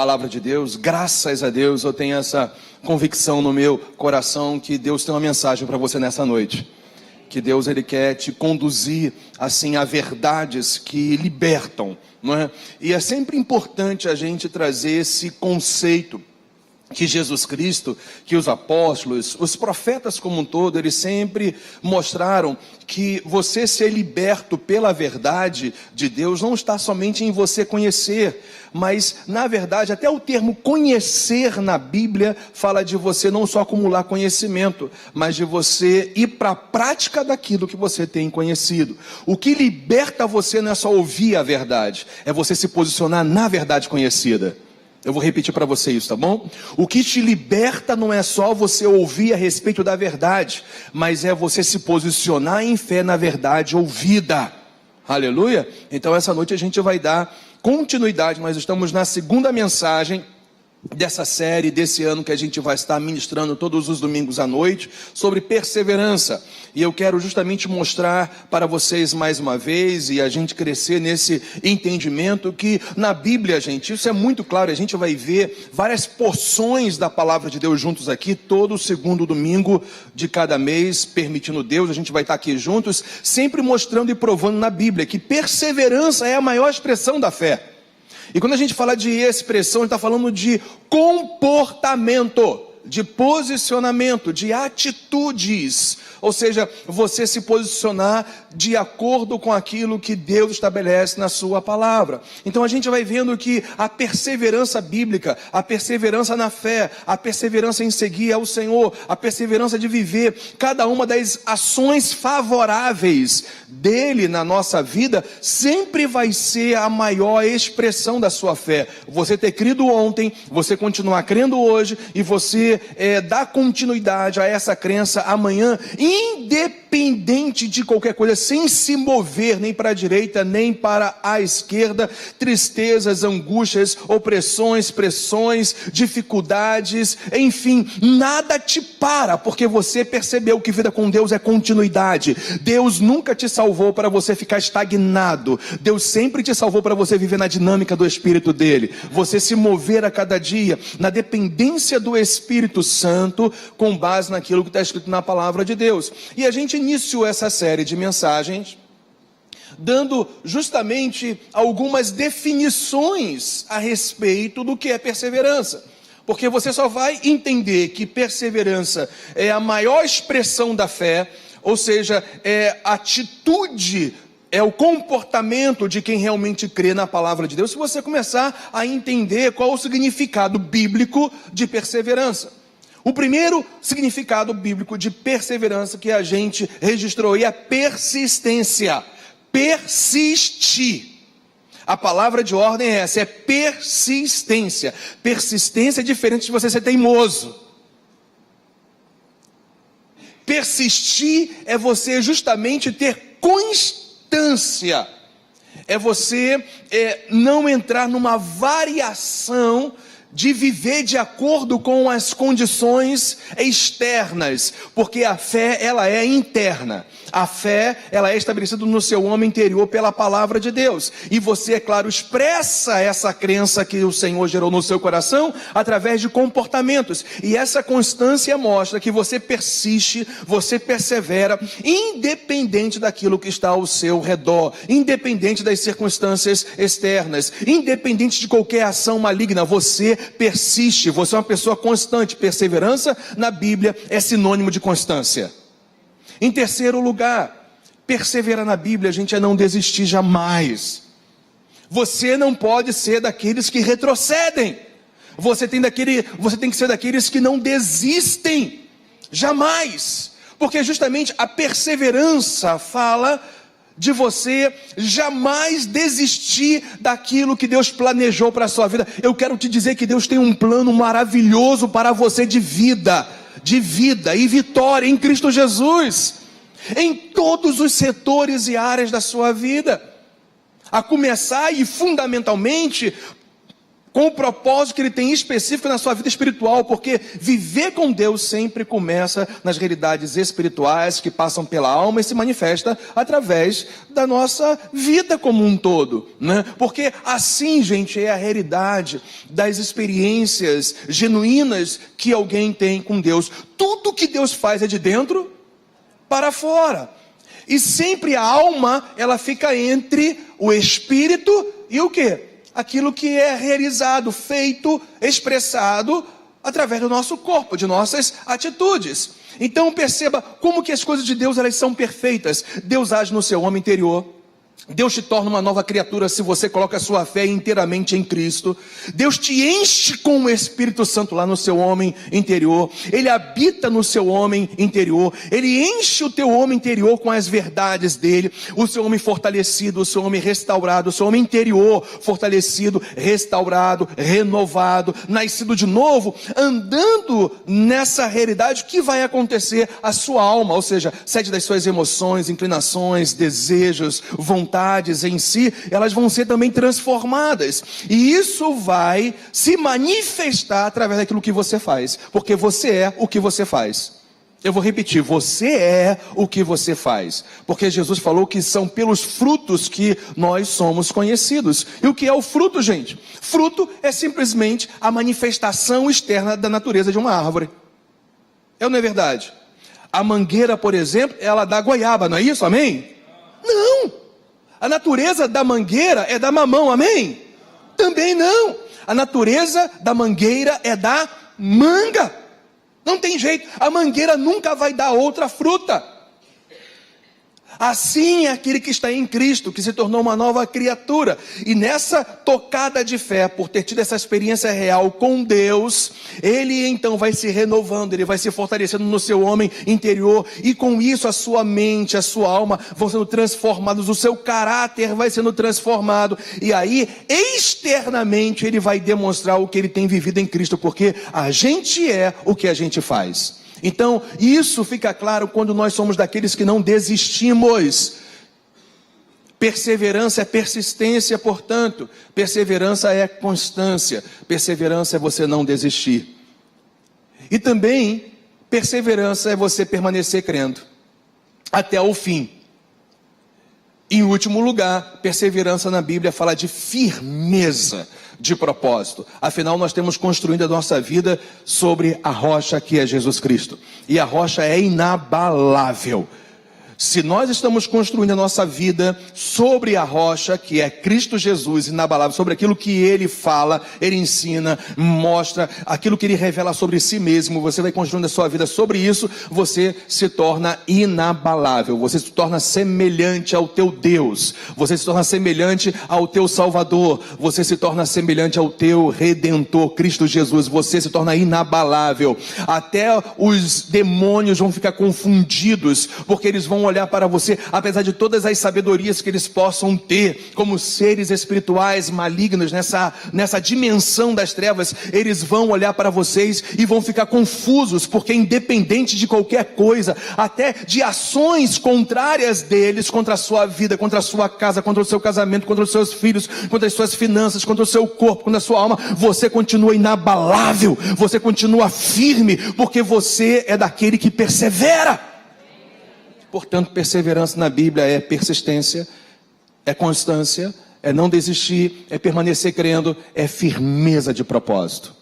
palavra de Deus, graças a Deus eu tenho essa convicção no meu coração que Deus tem uma mensagem para você nessa noite. Que Deus, Ele quer te conduzir assim a verdades que libertam, não é? E é sempre importante a gente trazer esse conceito que Jesus Cristo, que os apóstolos, os profetas como um todo, eles sempre mostraram que você ser liberto pela verdade de Deus não está somente em você conhecer, mas na verdade até o termo conhecer na Bíblia fala de você não só acumular conhecimento, mas de você ir para a prática daquilo que você tem conhecido. O que liberta você não é só ouvir a verdade, é você se posicionar na verdade conhecida. Eu vou repetir para você isso, tá bom? O que te liberta não é só você ouvir a respeito da verdade, mas é você se posicionar em fé na verdade ouvida. Aleluia? Então essa noite a gente vai dar continuidade, nós estamos na segunda mensagem dessa série, desse ano que a gente vai estar ministrando todos os domingos à noite, sobre perseverança. E eu quero justamente mostrar para vocês mais uma vez, e a gente crescer nesse entendimento, que na Bíblia, gente, isso é muito claro, a gente vai ver várias porções da palavra de Deus juntos aqui, todo segundo domingo de cada mês, permitindo Deus, a gente vai estar aqui juntos, sempre mostrando e provando na Bíblia, que perseverança é a maior expressão da fé. E quando a gente fala de expressão, a gente está falando de comportamento, de posicionamento, de atitudes. Ou seja, você se posicionar de acordo com aquilo que Deus estabelece na sua palavra. Então a gente vai vendo que a perseverança bíblica, a perseverança na fé, a perseverança em seguir ao Senhor, a perseverança de viver cada uma das ações favoráveis dele na nossa vida, sempre vai ser a maior expressão da sua fé. Você ter crido ontem, você continuar crendo hoje, e você dar continuidade a essa crença amanhã, independente de qualquer coisa, sem se mover nem para a direita, nem para a esquerda, tristezas, angústias, opressões, pressões, dificuldades, enfim, nada te para, porque você percebeu que vida com Deus é continuidade. Deus nunca te salvou para você ficar estagnado, Deus sempre te salvou para você viver na dinâmica do Espírito dele, você se mover a cada dia, na dependência do Espírito Santo, com base naquilo que está escrito na palavra de Deus. E a gente iniciou essa série de mensagens dando justamente algumas definições a respeito do que é perseverança, porque você só vai entender que perseverança é a maior expressão da fé, ou seja, é a atitude, é o comportamento de quem realmente crê na palavra de Deus, se você começar a entender qual o significado bíblico de perseverança. O primeiro significado bíblico de perseverança que a gente registrou é a persistência. Persistir. A palavra de ordem é essa, é persistência. Persistência é diferente de você ser teimoso. Persistir é você justamente ter constância. É você não entrar numa variação de viver de acordo com as condições externas, porque a fé, ela é interna. A fé, ela é estabelecida no seu homem interior pela palavra de Deus. E você, é claro, expressa essa crença que o Senhor gerou no seu coração através de comportamentos. E essa constância mostra que você persiste, você persevera, independente daquilo que está ao seu redor, independente das circunstâncias externas, independente de qualquer ação maligna, você persiste, você é uma pessoa constante. Perseverança na Bíblia é sinônimo de constância. Em terceiro lugar, perseverar na Bíblia, a gente, é não desistir jamais. Você não pode ser daqueles que retrocedem. Você tem que ser daqueles que não desistem. Jamais. Porque justamente a perseverança fala de você jamais desistir daquilo que Deus planejou para a sua vida. Eu quero te dizer que Deus tem um plano maravilhoso para você de vida e vitória em Cristo Jesus, em todos os setores e áreas da sua vida, a começar e fundamentalmente com o propósito que ele tem específico na sua vida espiritual, porque viver com Deus sempre começa nas realidades espirituais que passam pela alma e se manifesta através da nossa vida como um todo, né? Porque assim, gente, é a realidade das experiências genuínas que alguém tem com Deus. Tudo que Deus faz é de dentro para fora. E sempre a alma, ela fica entre o espírito e o quê? Aquilo que é realizado, feito, expressado através do nosso corpo, de nossas atitudes. Então perceba como que as coisas de Deus, elas são perfeitas. Deus age no seu homem interior. Deus te torna uma nova criatura se você coloca a sua fé inteiramente em Cristo. Deus te enche com o Espírito Santo lá no seu homem interior. Ele habita no seu homem interior. Ele enche o teu homem interior com as verdades dele. O seu homem fortalecido, o seu homem restaurado, o seu homem interior fortalecido, restaurado, renovado, nascido de novo, andando nessa realidade. O que vai acontecer? A sua alma, ou seja, sede das suas emoções, inclinações, desejos, vontades em si, elas vão ser também transformadas, e isso vai se manifestar através daquilo que você faz, porque você é o que você faz. Eu vou repetir, você é o que você faz, porque Jesus falou que são pelos frutos que nós somos conhecidos. E o que é o fruto, gente? Fruto é simplesmente a manifestação externa da natureza de uma árvore. É ou não é verdade? A mangueira, por exemplo, ela dá goiaba, não é isso? Amém? Não! A natureza da mangueira é da mamão, amém? Também não. A natureza da mangueira é da manga. Não tem jeito, a mangueira nunca vai dar outra fruta. Assim é aquele que está em Cristo, que se tornou uma nova criatura. E nessa tocada de fé, por ter tido essa experiência real com Deus, ele então vai se renovando, ele vai se fortalecendo no seu homem interior. E com isso a sua mente, a sua alma vão sendo transformados, o seu caráter vai sendo transformado. E aí, externamente, ele vai demonstrar o que ele tem vivido em Cristo, porque a gente é o que a gente faz. Então, isso fica claro quando nós somos daqueles que não desistimos. Perseverança é persistência, portanto. Perseverança é constância. Perseverança é você não desistir. E também, perseverança é você permanecer crendo até o fim. Em último lugar, perseverança na Bíblia fala de firmeza de propósito. Afinal, nós temos construído a nossa vida sobre a rocha que é Jesus Cristo. E a rocha é inabalável. Se nós estamos construindo a nossa vida sobre a rocha, que é Cristo Jesus, inabalável, sobre aquilo que Ele fala, Ele ensina, mostra, aquilo que Ele revela sobre si mesmo, você vai construindo a sua vida sobre isso, você se torna inabalável, você se torna semelhante ao teu Deus, você se torna semelhante ao teu Salvador, você se torna semelhante ao teu Redentor, Cristo Jesus, você se torna inabalável. Até os demônios vão ficar confundidos, porque eles vão olhar para você, apesar de todas as sabedorias que eles possam ter, como seres espirituais malignos nessa dimensão das trevas, eles vão olhar para vocês e vão ficar confusos, porque independente de qualquer coisa, até de ações contrárias deles, contra a sua vida, contra a sua casa, contra o seu casamento, contra os seus filhos, contra as suas finanças, contra o seu corpo, contra a sua alma, você continua inabalável, você continua firme, porque você é daquele que persevera. Portanto, perseverança na Bíblia é persistência, é constância, é não desistir, é permanecer crendo, é firmeza de propósito.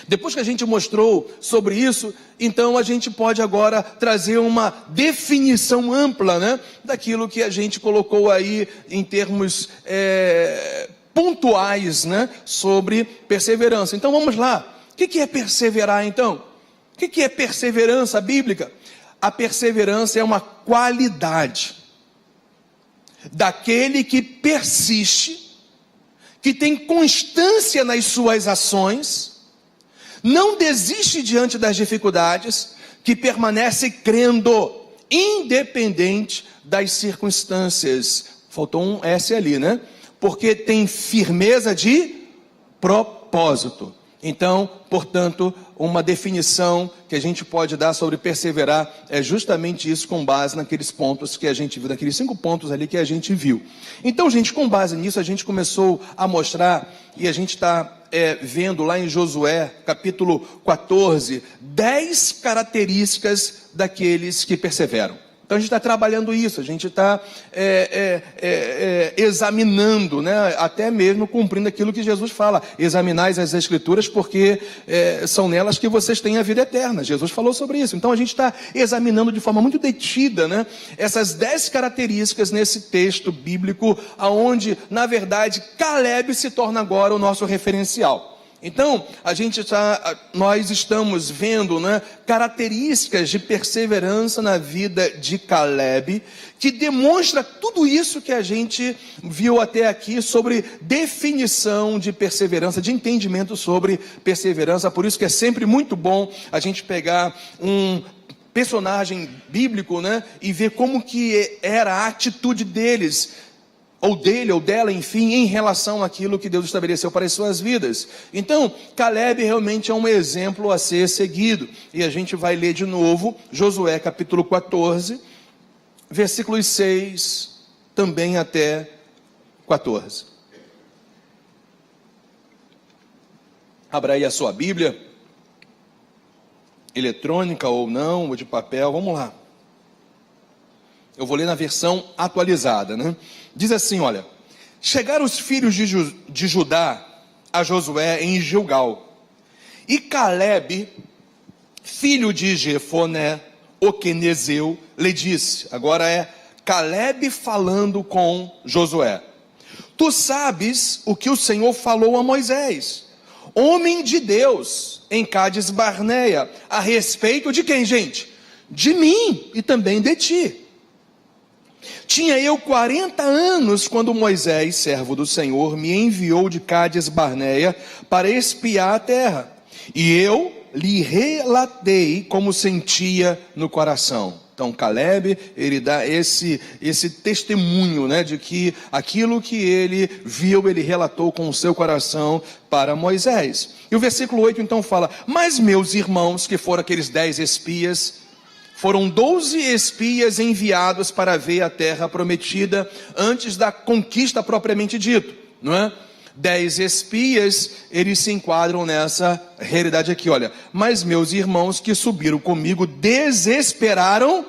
Depois que a gente mostrou sobre isso, então a gente pode agora trazer uma definição ampla, né, daquilo que a gente colocou aí em termos pontuais, né, sobre perseverança. Então vamos lá. O que é perseverar então? O que é perseverança bíblica? A perseverança é uma qualidade daquele que persiste, que tem constância nas suas ações, não desiste diante das dificuldades, que permanece crendo, independente das circunstâncias. Faltou um S ali, né? Porque tem firmeza de propósito. Então, portanto, uma definição que a gente pode dar sobre perseverar é justamente isso, com base naqueles pontos que a gente viu, naqueles 5 pontos ali que a gente viu. Então, gente, com base nisso, a gente começou a mostrar, e a gente está vendo lá em Josué, capítulo 14, 10 características daqueles que perseveram. Então a gente está trabalhando isso, a gente está examinando, né, até mesmo cumprindo aquilo que Jesus fala: examinais as Escrituras, porque são nelas que vocês têm a vida eterna. Jesus falou sobre isso. Então a gente está examinando de forma muito detida, né, essas 10 características nesse texto bíblico, aonde, na verdade, Caleb se torna agora o nosso referencial. Então, nós estamos vendo, né, características de perseverança na vida de Caleb, que demonstra tudo isso que a gente viu até aqui sobre definição de perseverança, de entendimento sobre perseverança. Por isso que é sempre muito bom a gente pegar um personagem bíblico, né, e ver como que era a atitude deles, ou dele, ou dela, enfim, em relação àquilo que Deus estabeleceu para as suas vidas. Então, Caleb realmente é um exemplo a ser seguido. E a gente vai ler de novo, Josué capítulo 14, versículos 6, também até 14. Abra aí a sua Bíblia, eletrônica ou não, ou de papel, vamos lá. Eu vou ler na versão atualizada, né? Diz assim, olha: chegaram os filhos de Judá a Josué em Gilgal, e Caleb, filho de Jefoné, o quenezeu, lhe disse. Agora é Caleb falando com Josué: tu sabes o que o Senhor falou a Moisés, homem de Deus, em Cádiz Barneia, a respeito de quem, gente? De mim e também de ti. Tinha eu 40 anos quando Moisés, servo do Senhor, me enviou de Cádiz Barneia para espiar a terra. E eu lhe relatei como sentia no coração. Então Caleb, ele dá esse testemunho, né, de que aquilo que ele viu, ele relatou com o seu coração para Moisés. E o versículo 8 então fala: mas meus irmãos, que foram aqueles 10 espias, foram 12 espias enviados para ver a terra prometida antes da conquista propriamente dito, não é? 10 espias, eles se enquadram nessa realidade aqui, olha. Mas meus irmãos que subiram comigo desesperaram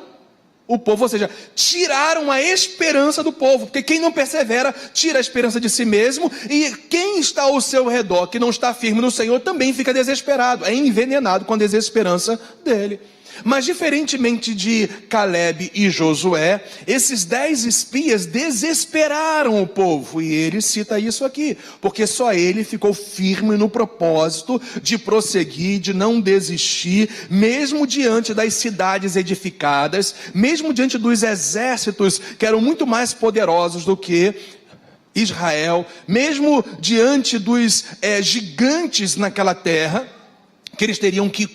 o povo, ou seja, tiraram a esperança do povo, porque quem não persevera, tira a esperança de si mesmo, e quem está ao seu redor, que não está firme no Senhor, também fica desesperado, é envenenado com a desesperança dele. Mas diferentemente de Caleb e Josué, esses 10 espias desesperaram o povo, e ele cita isso aqui, porque só ele ficou firme no propósito de prosseguir, de não desistir, mesmo diante das cidades edificadas, mesmo diante dos exércitos que eram muito mais poderosos do que Israel, mesmo diante dos gigantes naquela terra, que eles teriam que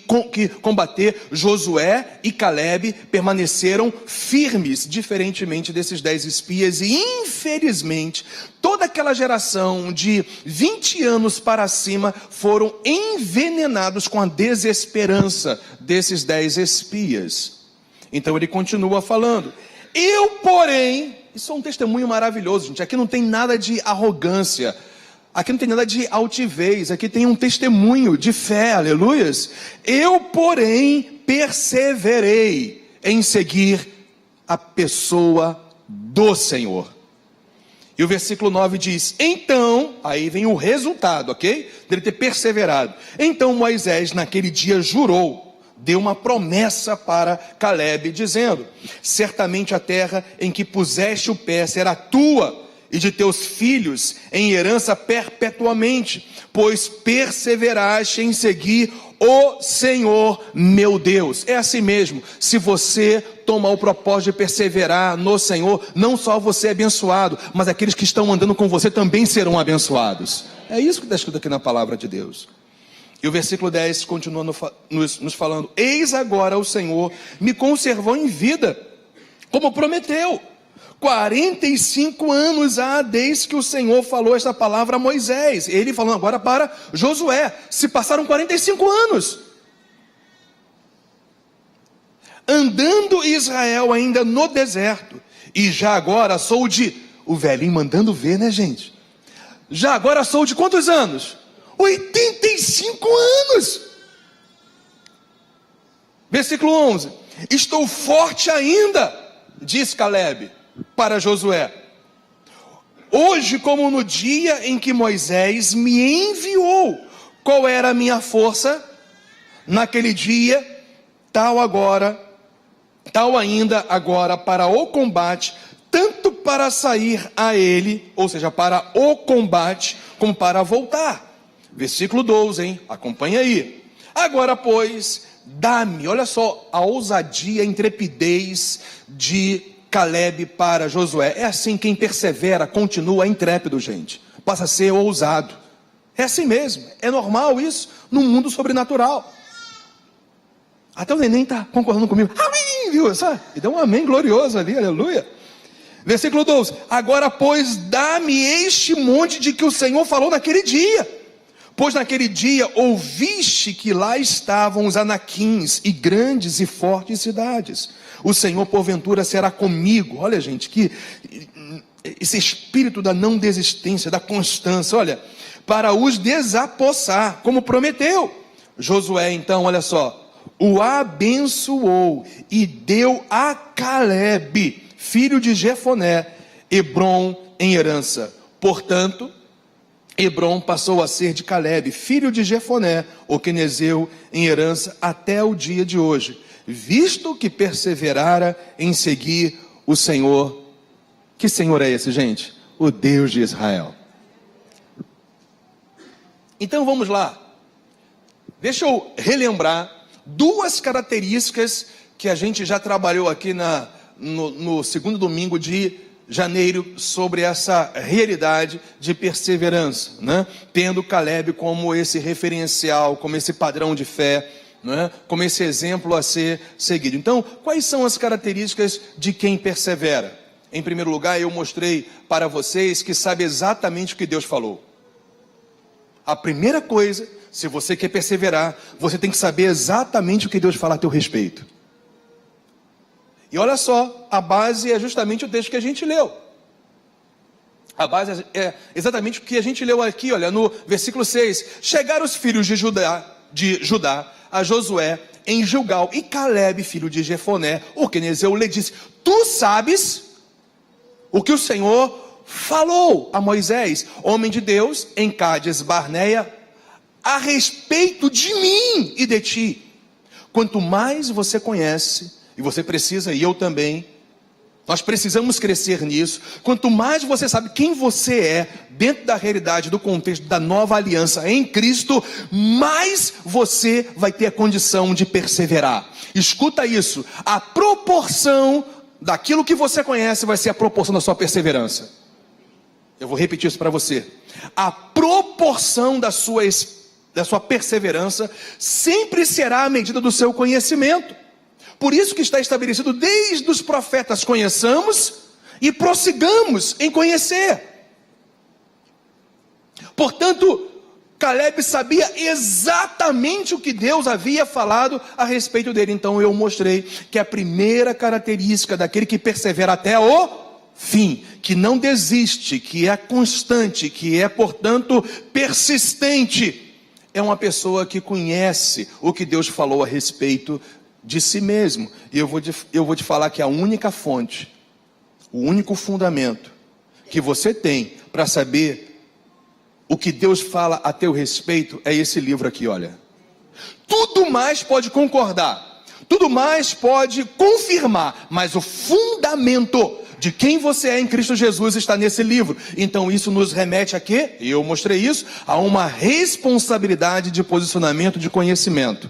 combater. Josué e Caleb permaneceram firmes, diferentemente desses 10 espias, e infelizmente, toda aquela geração de 20 anos para cima foram envenenados com a desesperança desses 10 espias. Então ele continua falando: eu, porém, isso é um testemunho maravilhoso, gente, aqui não tem nada de arrogância, aqui não tem nada de altivez, aqui tem um testemunho de fé, aleluias. Eu, porém, perseverei em seguir a pessoa do Senhor. E o versículo 9 diz: então, aí vem o resultado, ok? Dele ter perseverado. Então Moisés naquele dia jurou, deu uma promessa para Caleb, dizendo: certamente a terra em que puseste o pé será tua, e de teus filhos em herança perpetuamente, pois perseveraste em seguir o Senhor meu Deus. É assim mesmo, se você tomar o propósito de perseverar no Senhor, não só você é abençoado, mas aqueles que estão andando com você também serão abençoados. É isso que está escrito aqui na palavra de Deus. E o versículo 10 continua nos falando: eis agora o Senhor me conservou em vida, como prometeu, 45 anos há desde que o Senhor falou esta palavra a Moisés. Ele falando agora para Josué. Se passaram 45 anos. Andando Israel ainda no deserto. E já agora sou de... O velhinho mandando ver, né, gente? Já agora sou de quantos anos? 85 anos. Versículo 11. Estou forte ainda, diz Calebe para Josué. Hoje, como no dia em que Moisés me enviou. Qual era a minha força? Naquele dia, tal ainda agora para o combate, tanto para sair a ele, ou seja, para o combate, como para voltar. Versículo 12, hein? Acompanha aí. Agora, pois, dá-me, olha só a ousadia, a intrepidez de Calebe para Josué. É assim, quem persevera continua intrépido, gente. Passa a ser ousado. É assim mesmo, é normal isso no mundo sobrenatural. Até o neném está concordando comigo. Amém, viu? E deu um amém glorioso ali, aleluia. Versículo 12. Agora, pois, dá-me este monte de que o Senhor falou naquele dia. Pois naquele dia ouviste que lá estavam os anaquins e grandes e fortes cidades. O Senhor porventura será comigo. Olha, gente, que esse espírito da não desistência, da constância, olha, para os desapossar, como prometeu. Josué, então, olha só, o abençoou e deu a Calebe, filho de Jefoné, Hebrom em herança. Portanto, Hebrom passou a ser de Calebe, filho de Jefoné, o quenezeu, em herança até o dia de hoje, visto que perseverara em seguir o Senhor. Que Senhor é esse, gente? O Deus de Israel. Então vamos lá. Deixa eu relembrar duas características que a gente já trabalhou aqui no segundo domingo de janeiro sobre essa realidade de perseverança, né? Tendo Calebe como esse referencial, como esse padrão de fé, né? Como esse exemplo a ser seguido. Então, quais são as características de quem persevera? Em primeiro lugar, eu mostrei para vocês que sabe exatamente o que Deus falou. A primeira coisa, se você quer perseverar, você tem que saber exatamente o que Deus fala a teu respeito. E olha só, a base é justamente o texto que a gente leu. A base é exatamente o que a gente leu aqui, olha, no versículo 6. Chegaram os filhos de Judá a Josué em Gilgal, e Calebe, filho de Jefoné, o quenezeu, lhe disse: tu sabes o que o Senhor falou a Moisés, homem de Deus, em Cádiz Barneia, a respeito de mim e de ti. Quanto mais você conhece, e você precisa, e eu também, nós precisamos crescer nisso. Quanto mais você sabe quem você é, dentro da realidade, do contexto da nova aliança em Cristo, mais você vai ter a condição de perseverar. Escuta isso, a proporção daquilo que você conhece vai ser a proporção da sua perseverança. Eu vou repetir isso para você. A proporção da sua perseverança sempre será a medida do seu conhecimento. Por isso que está estabelecido desde os profetas: conheçamos e prossigamos em conhecer. Portanto, Calebe sabia exatamente o que Deus havia falado a respeito dele. Então eu mostrei que a primeira característica daquele que persevera até o fim, que não desiste, que é constante, que é, portanto, persistente, é uma pessoa que conhece o que Deus falou a respeito de si mesmo. E eu vou te falar que a única fonte, o único fundamento que você tem para saber o que Deus fala a teu respeito é esse livro aqui, olha. Tudo mais pode concordar, tudo mais pode confirmar, mas o fundamento de quem você é em Cristo Jesus está nesse livro. Então isso nos remete a quê? E eu mostrei isso, a uma responsabilidade de posicionamento, de conhecimento.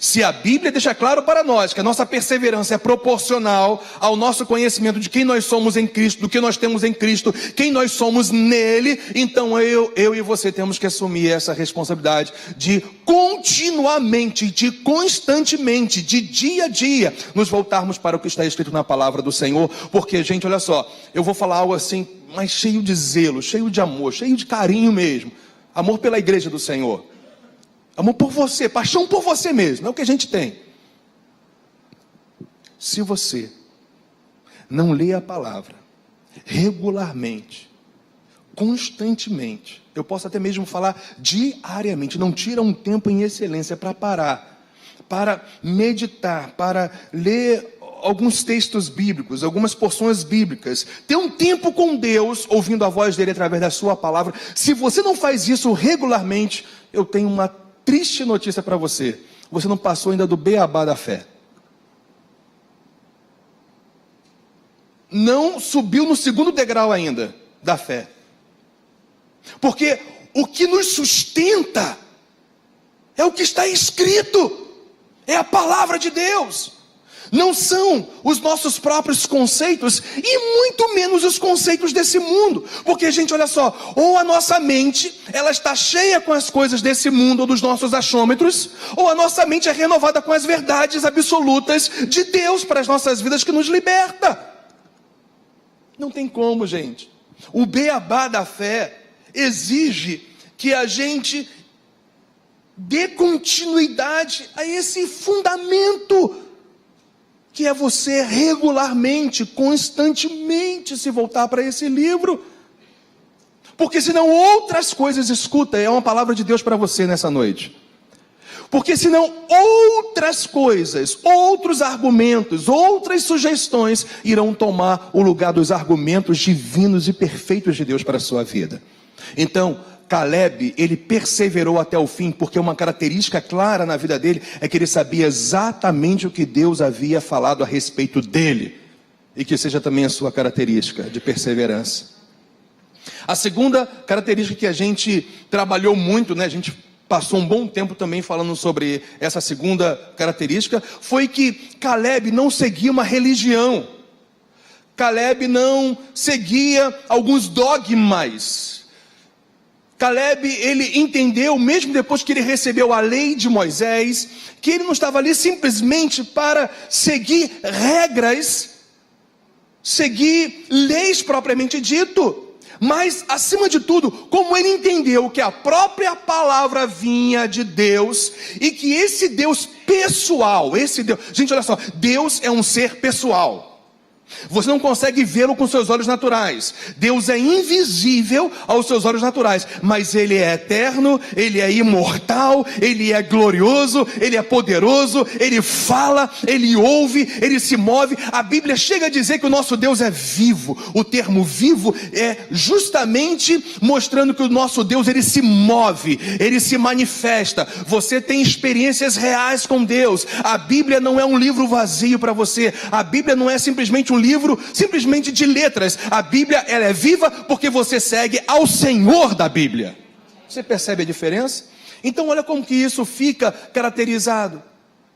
Se a Bíblia deixa claro para nós que a nossa perseverança é proporcional ao nosso conhecimento de quem nós somos em Cristo, do que nós temos em Cristo, quem nós somos nele, então eu e você temos que assumir essa responsabilidade de continuamente, de constantemente, de dia a dia, nos voltarmos para o que está escrito na palavra do Senhor. Porque, gente, olha só, eu vou falar algo assim, mas cheio de zelo, cheio de amor, cheio de carinho mesmo. Amor pela igreja do Senhor. Amor por você, paixão por você mesmo, é o que a gente tem. Se você não lê a palavra regularmente, constantemente, eu posso até mesmo falar diariamente, não tira um tempo em excelência para parar, para meditar, para ler alguns textos bíblicos, algumas porções bíblicas, ter um tempo com Deus, ouvindo a voz dele através da sua palavra. Se você não faz isso regularmente, eu tenho uma triste notícia para você: você não passou ainda do beabá da fé. Não subiu no segundo degrau ainda da fé. Porque o que nos sustenta é o que está escrito, é a palavra de Deus. Não são os nossos próprios conceitos e muito menos os conceitos desse mundo. Porque, gente, olha só, ou a nossa mente, ela está cheia com as coisas desse mundo ou dos nossos achômetros, ou a nossa mente é renovada com as verdades absolutas de Deus para as nossas vidas, que nos liberta. Não tem como, gente. O beabá da fé exige que a gente dê continuidade a esse fundamento, que é você regularmente, constantemente se voltar para esse livro. Porque senão outras coisas, escuta, é uma palavra de Deus para você nessa noite. Porque senão outras coisas, outros argumentos, outras sugestões irão tomar o lugar dos argumentos divinos e perfeitos de Deus para a sua vida. Então, Caleb, ele perseverou até o fim, porque uma característica clara na vida dele é que ele sabia exatamente o que Deus havia falado a respeito dele, e que seja também a sua característica de perseverança. A segunda característica que a gente trabalhou muito, a gente passou um bom tempo também falando sobre essa segunda característica, foi que Caleb não seguia uma religião. Caleb não seguia alguns dogmas. Caleb, ele entendeu, mesmo depois que ele recebeu a lei de Moisés, que ele não estava ali simplesmente para seguir regras, seguir leis propriamente dito, mas, acima de tudo, como ele entendeu que a própria palavra vinha de Deus, e que esse Deus pessoal, gente, olha só, Deus é um ser pessoal. Você não consegue vê-lo com seus olhos naturais. Deus é invisível aos seus olhos naturais, mas Ele é eterno, Ele é imortal, Ele é glorioso, Ele é poderoso, Ele fala, Ele ouve, Ele se move. A Bíblia chega a dizer que o nosso Deus é vivo. O termo vivo é justamente mostrando que o nosso Deus, Ele se move, Ele se manifesta. Você tem experiências reais com Deus. A Bíblia não é um livro vazio para você. A Bíblia não é simplesmente um livro simplesmente de letras. A Bíblia, ela é viva porque você segue ao Senhor da Bíblia. Você percebe a diferença? Então olha como que isso fica caracterizado.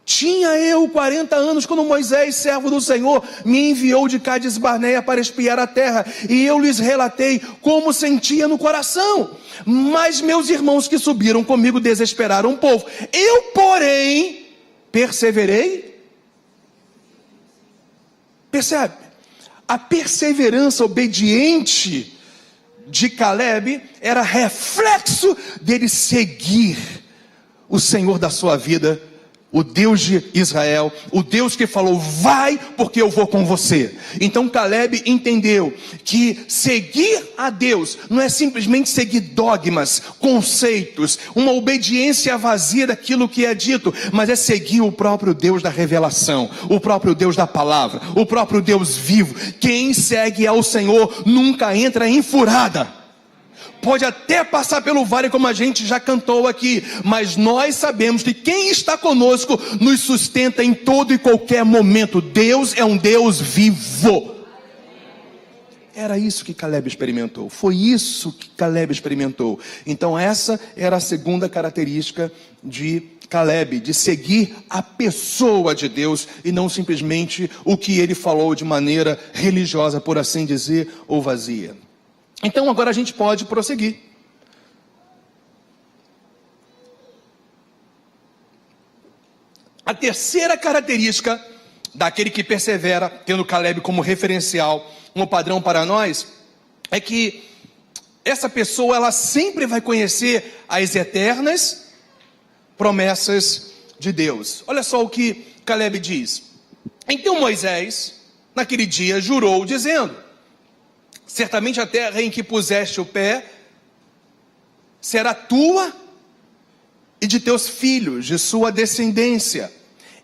Tinha eu 40 anos quando Moisés, servo do Senhor, me enviou de Cádiz Barneia para espiar a terra, e eu lhes relatei como sentia no coração. Mas meus irmãos que subiram comigo desesperaram o povo. Eu, porém, perseverei. Percebe? A perseverança obediente de Caleb era reflexo dele seguir o Senhor da sua vida, o Deus de Israel, o Deus que falou: vai, porque eu vou com você. Então Caleb entendeu que seguir a Deus não é simplesmente seguir dogmas, conceitos, uma obediência vazia daquilo que é dito, mas é seguir o próprio Deus da revelação, o próprio Deus da palavra, o próprio Deus vivo. Quem segue ao Senhor nunca entra em furada. Pode até passar pelo vale, como a gente já cantou aqui, mas nós sabemos que quem está conosco nos sustenta em todo e qualquer momento. Deus é um Deus vivo. Era isso que Caleb experimentou. Foi isso que Caleb experimentou. Então essa era a segunda característica de Caleb, de seguir a pessoa de Deus e não simplesmente o que ele falou de maneira religiosa, por assim dizer, ou vazia. Então agora a gente pode prosseguir. A terceira característica daquele que persevera, tendo Caleb como referencial, como padrão para nós, é que essa pessoa, ela sempre vai conhecer as eternas promessas de Deus. Olha só o que Caleb diz. Então Moisés, naquele dia, jurou, dizendo: certamente a terra em que puseste o pé será tua e de teus filhos, de sua descendência,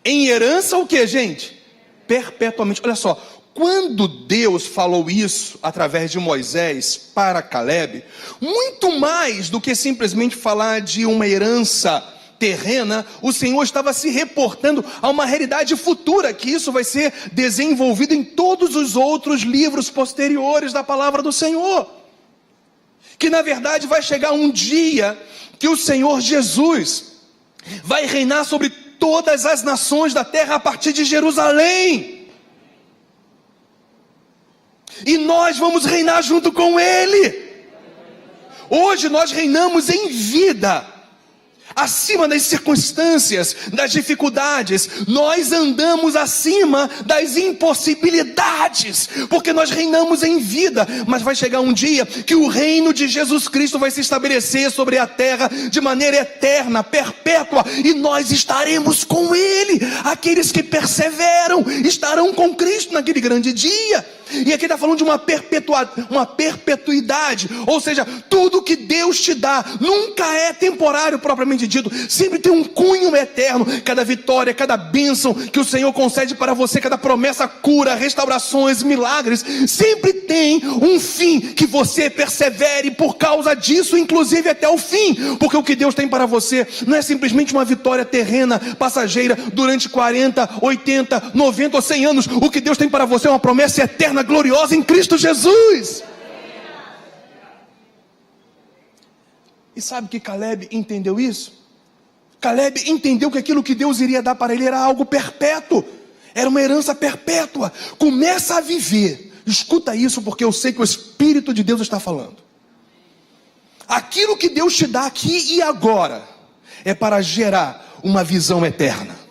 em herança o que, gente? Perpetuamente. Olha só, quando Deus falou isso através de Moisés para Caleb, muito mais do que simplesmente falar de uma herança terrena, o Senhor estava se reportando a uma realidade futura, que isso vai ser desenvolvido em todos os outros livros posteriores da palavra do Senhor. Que na verdade vai chegar um dia que o Senhor Jesus vai reinar sobre todas as nações da terra a partir de Jerusalém. E nós vamos reinar junto com Ele. Hoje nós reinamos em vida, acima das circunstâncias, das dificuldades. Nós andamos acima das impossibilidades, porque nós reinamos em vida. Mas vai chegar um dia que o reino de Jesus Cristo vai se estabelecer sobre a terra de maneira eterna, perpétua, e nós estaremos com Ele. Aqueles que perseveram estarão com Cristo naquele grande dia. E aqui está falando de uma perpetuidade, ou seja, tudo que Deus te dá nunca é temporário propriamente dito, sempre tem um cunho eterno. Cada vitória, cada bênção que o Senhor concede para você, cada promessa, cura, restaurações, milagres, sempre tem um fim, que você persevere por causa disso, inclusive até o fim, porque o que Deus tem para você não é simplesmente uma vitória terrena, passageira, durante 40, 80, 90 ou 100 anos. O que Deus tem para você é uma promessa eterna, gloriosa em Cristo Jesus. E sabe que Caleb entendeu isso? Caleb entendeu que aquilo que Deus iria dar para ele era algo perpétuo, era uma herança perpétua. Começa a viver, escuta isso, porque eu sei que o Espírito de Deus está falando. Aquilo que Deus te dá aqui e agora é para gerar uma visão eterna.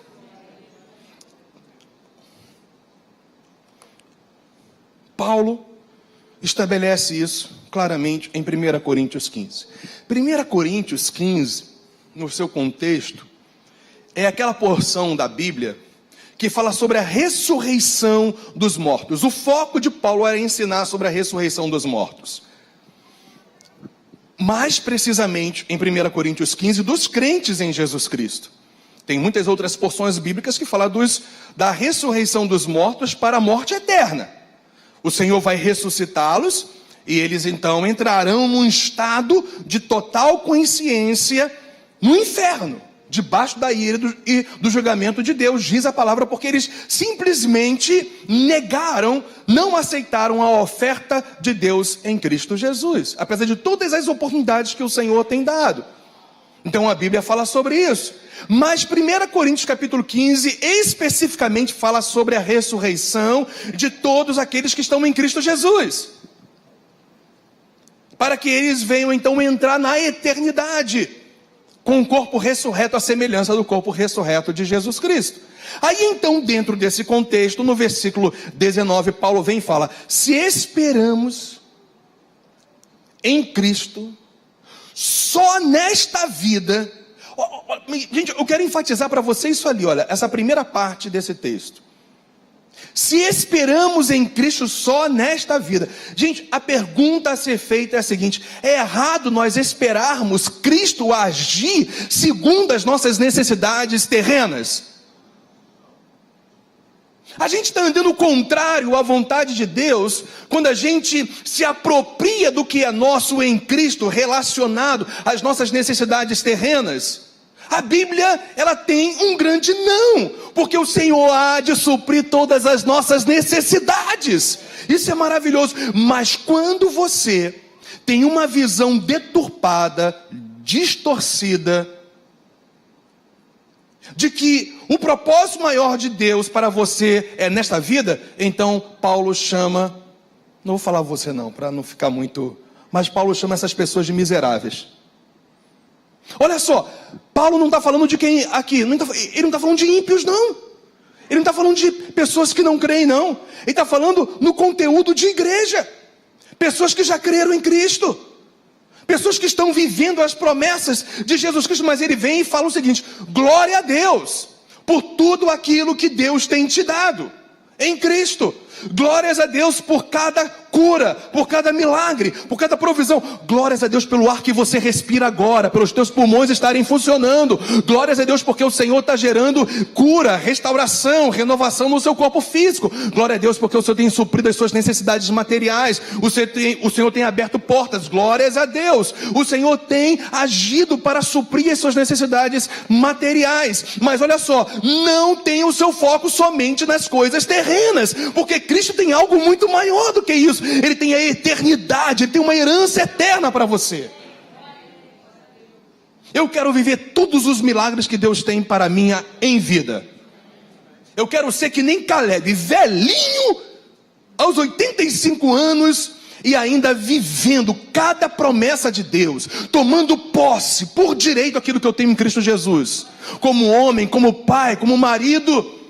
Paulo estabelece isso claramente em 1 Coríntios 15. 1 Coríntios 15, no seu contexto, é aquela porção da Bíblia que fala sobre a ressurreição dos mortos. O foco de Paulo era ensinar sobre a ressurreição dos mortos. Mais precisamente, em 1 Coríntios 15, dos crentes em Jesus Cristo. Tem muitas outras porções bíblicas que falam da ressurreição dos mortos para a morte eterna. O Senhor vai ressuscitá-los e eles então entrarão num estado de total consciência no inferno, debaixo da ira e do julgamento de Deus, diz a palavra, porque eles simplesmente negaram, não aceitaram a oferta de Deus em Cristo Jesus, apesar de todas as oportunidades que o Senhor tem dado. Então a Bíblia fala sobre isso. Mas 1 Coríntios capítulo 15 especificamente fala sobre a ressurreição de todos aqueles que estão em Cristo Jesus, para que eles venham então entrar na eternidade com o corpo ressurreto à semelhança do corpo ressurreto de Jesus Cristo. Aí então, dentro desse contexto, no versículo 19, Paulo vem e fala: se esperamos em Cristo só nesta vida. Gente, eu quero enfatizar para você isso ali, olha, essa primeira parte desse texto. Se esperamos em Cristo só nesta vida. Gente, a pergunta a ser feita é a seguinte: é errado nós esperarmos Cristo agir segundo as nossas necessidades terrenas? A gente está andando contrário à vontade de Deus quando a gente se apropria do que é nosso em Cristo, relacionado às nossas necessidades terrenas. A Bíblia, ela tem um grande não, porque o Senhor há de suprir todas as nossas necessidades. Isso é maravilhoso. Mas quando você tem uma visão deturpada, distorcida, de que o propósito maior de Deus para você é nesta vida, então Paulo chama, não vou falar você não, para não ficar muito, mas Paulo chama essas pessoas de miseráveis. Olha só, Paulo não está falando de quem aqui, ele não está falando de ímpios não, ele não está falando de pessoas que não creem não, ele está falando no conteúdo de igreja, pessoas que já creram em Cristo, pessoas que estão vivendo as promessas de Jesus Cristo. Mas ele vem e fala o seguinte: glória a Deus por tudo aquilo que Deus tem te dado em Cristo. Glórias a Deus por cada cura, por cada milagre, por cada provisão. Glórias a Deus pelo ar que você respira agora, pelos teus pulmões estarem funcionando. Glórias a Deus porque o Senhor está gerando cura, restauração, renovação no seu corpo físico. Glória a Deus porque o Senhor tem suprido as suas necessidades materiais. O Senhor tem aberto portas. Glórias a Deus. O Senhor tem agido para suprir as suas necessidades materiais. Mas olha só, não tenha o seu foco somente nas coisas terrenas, porque Cristo tem algo muito maior do que isso. Ele tem a eternidade, ele tem uma herança eterna para você. Eu quero viver todos os milagres que Deus tem para mim em vida. Eu quero ser que nem Caleb, velhinho, aos 85 anos, e ainda vivendo cada promessa de Deus, tomando posse por direito aquilo que eu tenho em Cristo Jesus, como homem, como pai, como marido,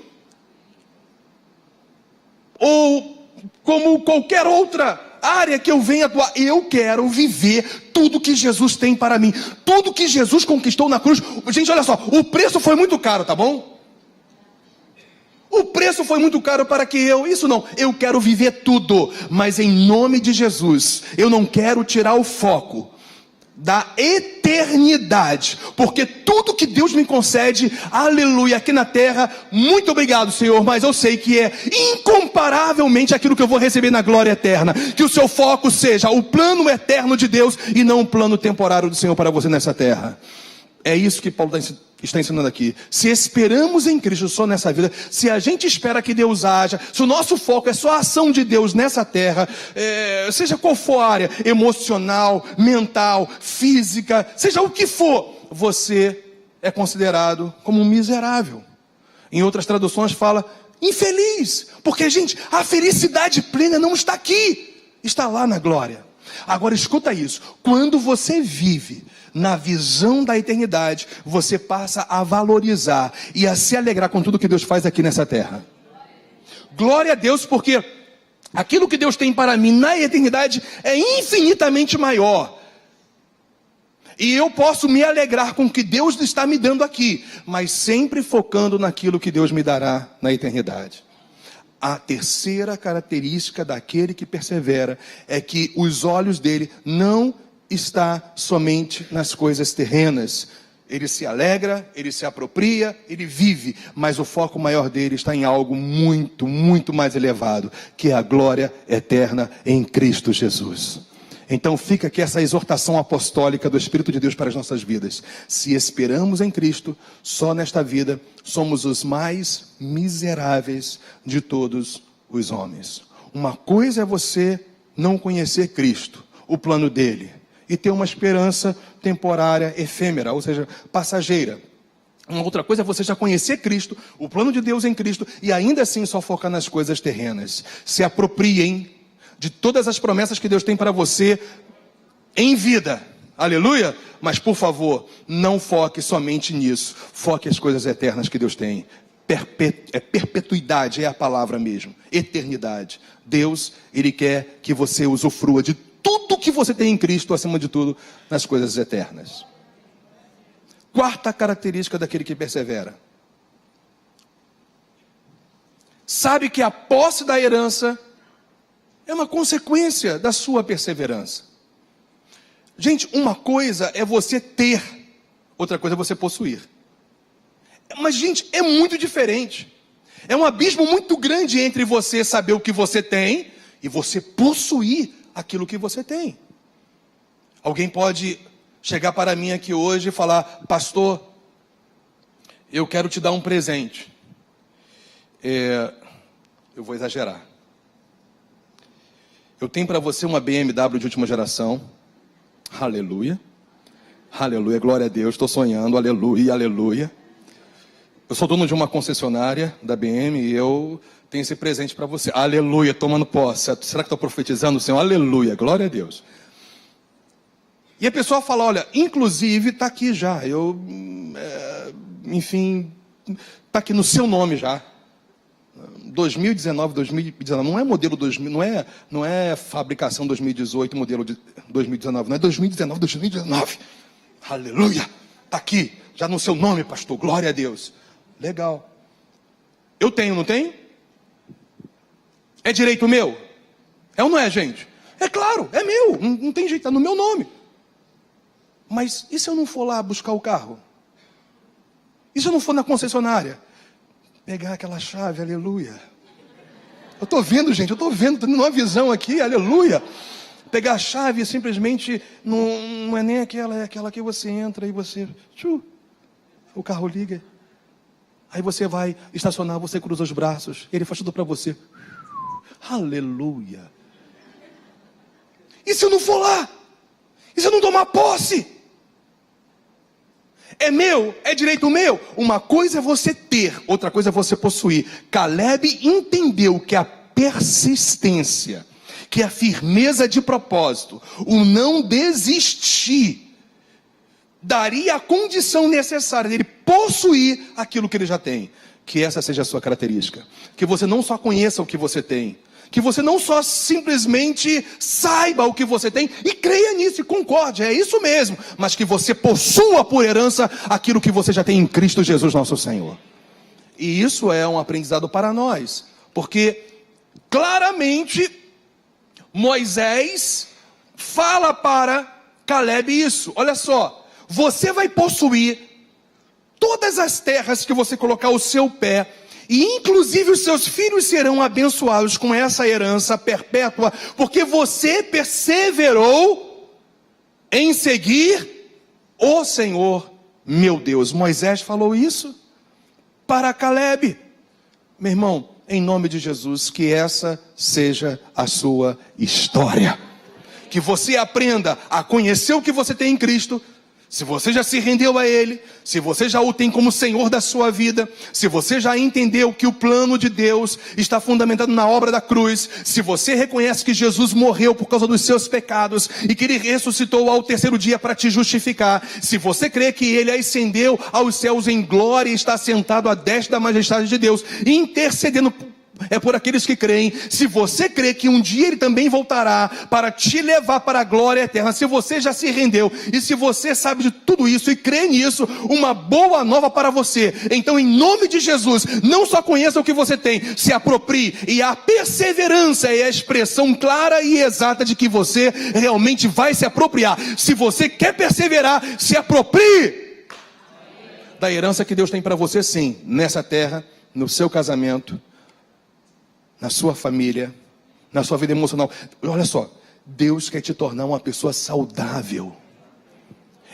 ou como qualquer outra área que eu venha atuar. Eu quero viver tudo que Jesus tem para mim, tudo que Jesus conquistou na cruz. Gente, olha só, o preço foi muito caro, tá bom? O preço foi muito caro para que eu quero viver tudo, mas em nome de Jesus, eu não quero tirar o foco da eternidade, porque tudo que Deus me concede, aleluia, aqui na terra, muito obrigado, Senhor, mas eu sei que é incomparavelmente aquilo que eu vou receber na glória eterna. Que o seu foco seja o plano eterno de Deus e não o plano temporário do Senhor para você nessa terra. É isso que Paulo está ensinando aqui. Se esperamos em Cristo só nessa vida, se a gente espera que Deus haja, se o nosso foco é só a ação de Deus nessa terra, seja qual for a área, emocional, mental, física, seja o que for, você é considerado como um miserável. Em outras traduções fala infeliz, porque, gente, a felicidade plena não está aqui, está lá na glória. Agora escuta isso, quando você vive na visão da eternidade, você passa a valorizar e a se alegrar com tudo que Deus faz aqui nessa terra. Glória a Deus, porque aquilo que Deus tem para mim na eternidade é infinitamente maior. E eu posso me alegrar com o que Deus está me dando aqui, mas sempre focando naquilo que Deus me dará na eternidade. A terceira característica daquele que persevera é que os olhos dele não está somente nas coisas terrenas. Ele se alegra, ele se apropria, ele vive, mas o foco maior dele está em algo muito, muito mais elevado, que é a glória eterna em Cristo Jesus. Então fica aqui essa exortação apostólica do Espírito de Deus para as nossas vidas. Se esperamos em Cristo, só nesta vida, somos os mais miseráveis de todos os homens. Uma coisa é você não conhecer Cristo, o plano dele, e ter uma esperança temporária, efêmera, ou seja, passageira. Uma outra coisa é você já conhecer Cristo, o plano de Deus em Cristo, e ainda assim só focar nas coisas terrenas. Se apropriem de todas as promessas que Deus tem para você em vida, aleluia, mas por favor, não foque somente nisso, foque as coisas eternas que Deus tem. Perpetuidade é a palavra mesmo, eternidade. Deus, Ele quer que você usufrua de tudo que você tem em Cristo, acima de tudo, nas coisas eternas. Quarta característica daquele que persevera: sabe que a posse da herança é uma consequência da sua perseverança. Gente, uma coisa é você ter, outra coisa é você possuir. Mas, gente, é muito diferente. É um abismo muito grande entre você saber o que você tem e você possuir aquilo que você tem. Alguém pode chegar para mim aqui hoje e falar: pastor, eu quero te dar um presente. Eu vou exagerar. Eu tenho para você uma BMW de última geração. Aleluia. Aleluia, glória a Deus. Estou sonhando, aleluia, aleluia. Eu sou dono de uma concessionária da BM e eu tenho esse presente para você. Aleluia, tomando posse. Será que estou profetizando, Senhor? Aleluia, glória a Deus. E a pessoa fala, olha, inclusive está aqui já. Enfim, está aqui no seu nome já. 2019, não é modelo 2000, não é fabricação 2018, modelo de 2019, não é 2019, 2019. Aleluia, está aqui, já no seu nome, pastor, glória a Deus. Legal. Eu tenho, não tenho? É direito meu? É ou não é, gente? É claro, é meu, não tem jeito, está no meu nome. Mas e se eu não for lá buscar o carro? E se eu não for na concessionária? Pegar aquela chave, aleluia. Eu estou vendo, gente, estou tendo uma visão aqui, aleluia. Pegar a chave e simplesmente, não é nem aquela, é aquela que você entra e você, o carro liga. Aí você vai estacionar, você cruza os braços, ele faz tudo para você. Aleluia. E se eu não for lá? E se eu não tomar posse? É meu, é direito meu. Uma coisa é você ter, outra coisa é você possuir. Caleb entendeu que a persistência, que a firmeza de propósito, o não desistir, daria a condição necessária dele possuir aquilo que ele já tem. Que essa seja a sua característica. Que você não só conheça o que você tem, que você não só simplesmente saiba o que você tem e creia nisso e concorde, é isso mesmo, mas que você possua por herança aquilo que você já tem em Cristo Jesus nosso Senhor. E isso é um aprendizado para nós, porque claramente Moisés fala para Caleb isso, olha só, você vai possuir todas as terras que você colocar o seu pé, e inclusive os seus filhos serão abençoados com essa herança perpétua, porque você perseverou em seguir o Senhor, meu Deus. Moisés falou isso para Caleb. Meu irmão, em nome de Jesus, que essa seja a sua história. Que você aprenda a conhecer o que você tem em Cristo. Se você já se rendeu a Ele, se você já o tem como Senhor da sua vida, se você já entendeu que o plano de Deus está fundamentado na obra da cruz, se você reconhece que Jesus morreu por causa dos seus pecados e que Ele ressuscitou ao terceiro dia para te justificar, se você crê que Ele ascendeu aos céus em glória e está sentado à destra da majestade de Deus, intercedendo por aqueles que creem, se você crê que um dia Ele também voltará para te levar para a glória eterna, se você já se rendeu, e se você sabe de tudo isso e crê nisso, uma boa nova para você. Então, em nome de Jesus, não só conheça o que você tem, se aproprie, e a perseverança é a expressão clara e exata de que você realmente vai se apropriar. Se você quer perseverar, se aproprie da herança que Deus tem para você, sim, nessa terra, no seu casamento, na sua família, na sua vida emocional. Olha só, Deus quer te tornar uma pessoa saudável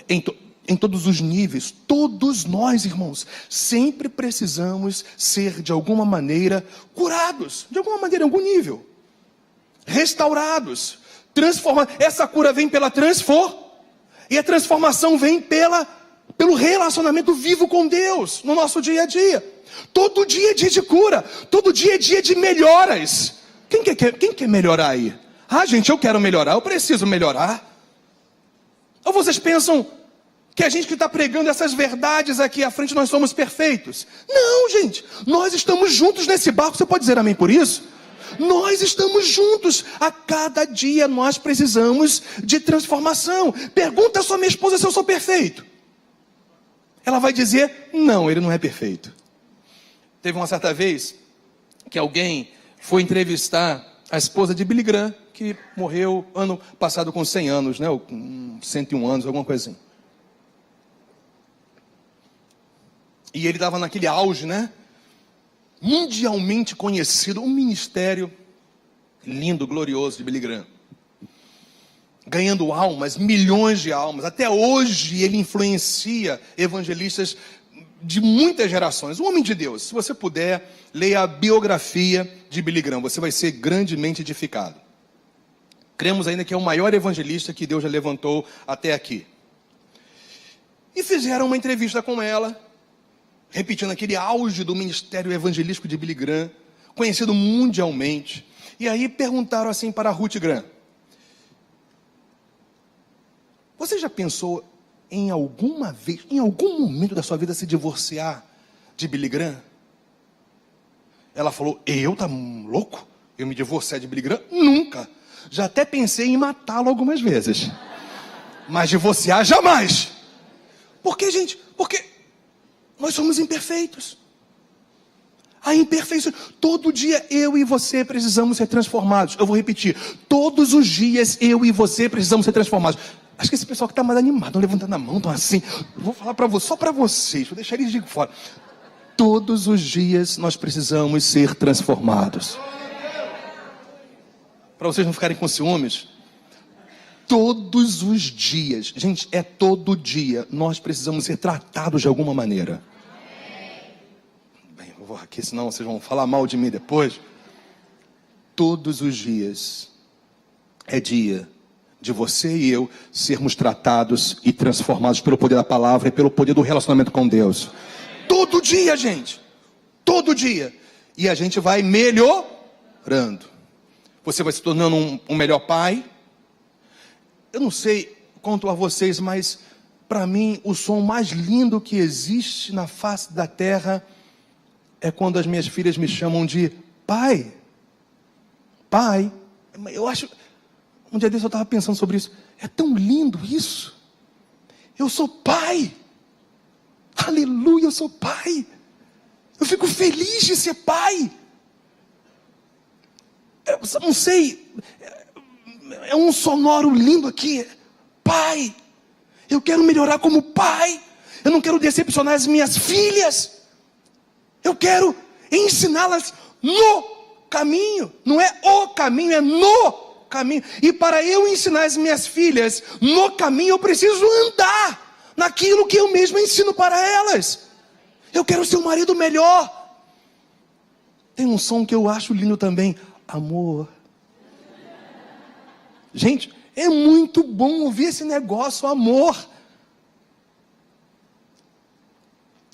em todos os níveis. Todos nós, irmãos, sempre precisamos ser de alguma maneira curados, de alguma maneira, em algum nível, restaurados, transformados. Essa cura vem pela e a transformação vem pelo relacionamento vivo com Deus no nosso dia a dia. Todo dia é dia de cura, todo dia é dia de melhoras. Quem quer melhorar aí? Ah, gente, eu quero melhorar, eu preciso melhorar. Ou vocês pensam que a gente que está pregando essas verdades aqui à frente, nós somos perfeitos? Não, gente, nós estamos juntos nesse barco, você pode dizer amém por isso? Nós estamos juntos, a cada dia nós precisamos de transformação. Pergunta à sua minha esposa se eu sou perfeito. Ela vai dizer, não, ele não é perfeito. Teve uma certa vez que alguém foi entrevistar a esposa de Billy Graham, que morreu ano passado com 100 anos, né? Ou com 101 anos, alguma coisa assim. E ele estava naquele auge, né? Mundialmente conhecido, um ministério lindo, glorioso de Billy Graham. Ganhando almas, milhões de almas. Até hoje ele influencia evangelistas de muitas gerações, um homem de Deus. Se você puder, leia a biografia de Billy Graham, você vai ser grandemente edificado. Cremos ainda que é o maior evangelista que Deus já levantou até aqui. E fizeram uma entrevista com ela, repetindo aquele auge do ministério evangelístico de Billy Graham, conhecido mundialmente. E aí perguntaram assim para Ruth Graham: você já pensou em alguma vez, em algum momento da sua vida, se divorciar de Billy Graham? Ela falou: eu? Tá louco? Eu me divorciar de Billy Graham? Nunca. Já até pensei em matá-lo algumas vezes, mas divorciar jamais. Por quê, gente? Porque nós somos imperfeitos. A imperfeição. Todo dia eu e você precisamos ser transformados. Eu vou repetir: todos os dias eu e você precisamos ser transformados. Acho que esse pessoal que está mais animado, estão levantando a mão, estão assim. Eu vou falar para você, só para vocês, vou deixar eles de fora. Todos os dias nós precisamos ser transformados. Para vocês não ficarem com ciúmes, todos os dias, gente, é todo dia, nós precisamos ser tratados de alguma maneira. Bem, eu vou aqui, senão vocês vão falar mal de mim depois. Todos os dias é dia de você e eu sermos tratados e transformados pelo poder da palavra e pelo poder do relacionamento com Deus. Todo dia, gente. Todo dia. E a gente vai melhorando. Você vai se tornando um melhor pai. Eu não sei quanto a vocês, mas para mim o som mais lindo que existe na face da terra é quando as minhas filhas me chamam de pai. Pai. Eu acho... Um dia desse eu estava pensando sobre isso. É tão lindo isso. Eu sou pai. Aleluia, eu sou pai. Eu fico feliz de ser pai. Eu não sei. É um sonoro lindo aqui. Pai. Eu quero melhorar como pai. Eu não quero decepcionar as minhas filhas. Eu quero ensiná-las no caminho. Não é o caminho, é no caminho. E para eu ensinar as minhas filhas no caminho, eu preciso andar naquilo que eu mesmo ensino para elas. Eu quero ser um marido melhor. Tem um som que eu acho lindo também. Amor. Gente, é muito bom ouvir esse negócio, amor.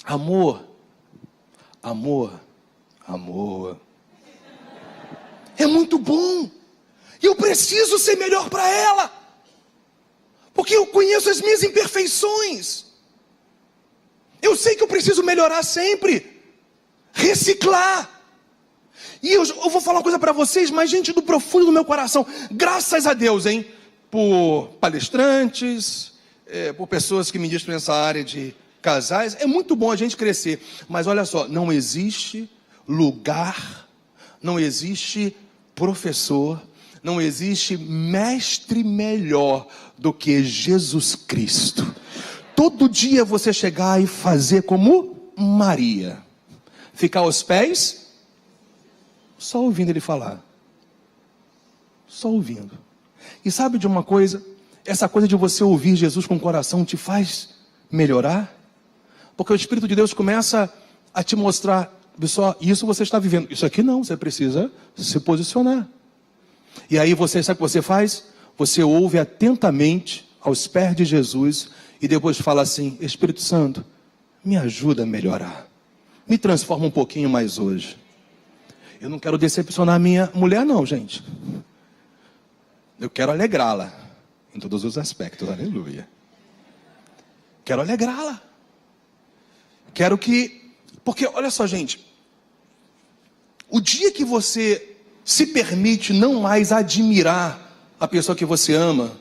Amor. Amor. Amor. É muito bom. E eu preciso ser melhor para ela. Porque eu conheço as minhas imperfeições. Eu sei que eu preciso melhorar sempre. Reciclar. E eu vou falar uma coisa para vocês, mas gente, do profundo do meu coração, graças a Deus, hein, por palestrantes, por pessoas que ministram nessa área de casais, é muito bom a gente crescer, mas olha só, não existe lugar, não existe professor, não existe mestre melhor do que Jesus Cristo. Todo dia você chegar e fazer como Maria, ficar aos pés, só ouvindo ele falar. Só ouvindo. E sabe de uma coisa? Essa coisa de você ouvir Jesus com o coração te faz melhorar? Porque o Espírito de Deus começa a te mostrar, pessoal, isso você está vivendo. Isso aqui não, você precisa se posicionar. E aí você, sabe o que você faz? Você ouve atentamente aos pés de Jesus e depois fala assim: Espírito Santo, me ajuda a melhorar. Me transforma um pouquinho mais hoje. Eu não quero decepcionar a minha mulher não, gente. Eu quero alegrá-la em todos os aspectos, aleluia. Quero alegrá-la. Quero que... Porque, olha só, gente. O dia que você se permite não mais admirar a pessoa que você ama,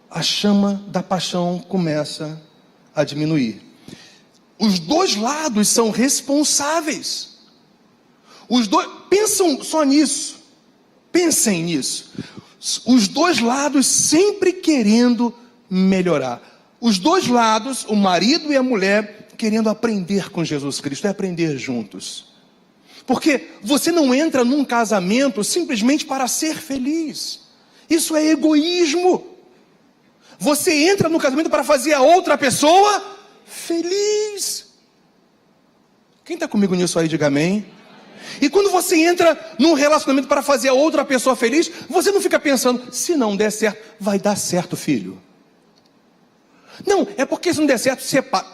a chama da paixão começa a diminuir. Os dois lados são responsáveis. Os dois, pensam só nisso. Pensem nisso. Os dois lados sempre querendo melhorar. Os dois lados, o marido e a mulher, querendo aprender com Jesus Cristo, aprender juntos. Porque você não entra num casamento simplesmente para ser feliz. Isso é egoísmo. Você entra no casamento para fazer a outra pessoa feliz. Quem está comigo nisso aí, diga amém. E quando você entra num relacionamento para fazer a outra pessoa feliz, você não fica pensando, se não der certo, vai dar certo, filho. Não, é porque se não der certo, separa.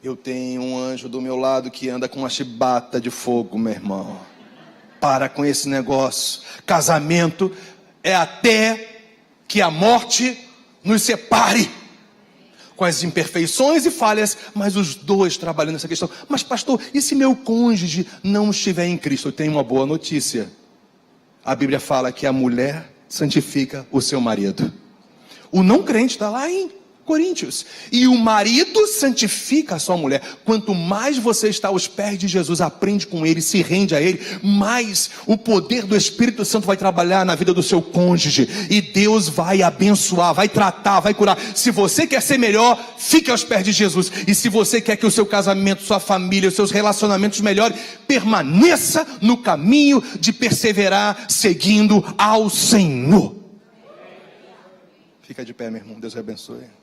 Eu tenho um anjo do meu lado que anda com uma chibata de fogo, meu irmão. Para com esse negócio. Casamento é até que a morte nos separe. Com as imperfeições e falhas, mas os dois trabalhando nessa questão. Mas pastor, e se meu cônjuge não estiver em Cristo? Eu tenho uma boa notícia. A Bíblia fala que a mulher santifica o seu marido. O não crente está lá em Coríntios. E o marido santifica a sua mulher. Quanto mais você está aos pés de Jesus, aprende com ele, se rende a ele, mais o poder do Espírito Santo vai trabalhar na vida do seu cônjuge. E Deus vai abençoar, vai tratar, vai curar. Se você quer ser melhor, fique aos pés de Jesus. E se você quer que o seu casamento, sua família, os seus relacionamentos melhorem, permaneça no caminho de perseverar, seguindo ao Senhor. Fica de pé, meu irmão. Deus abençoe.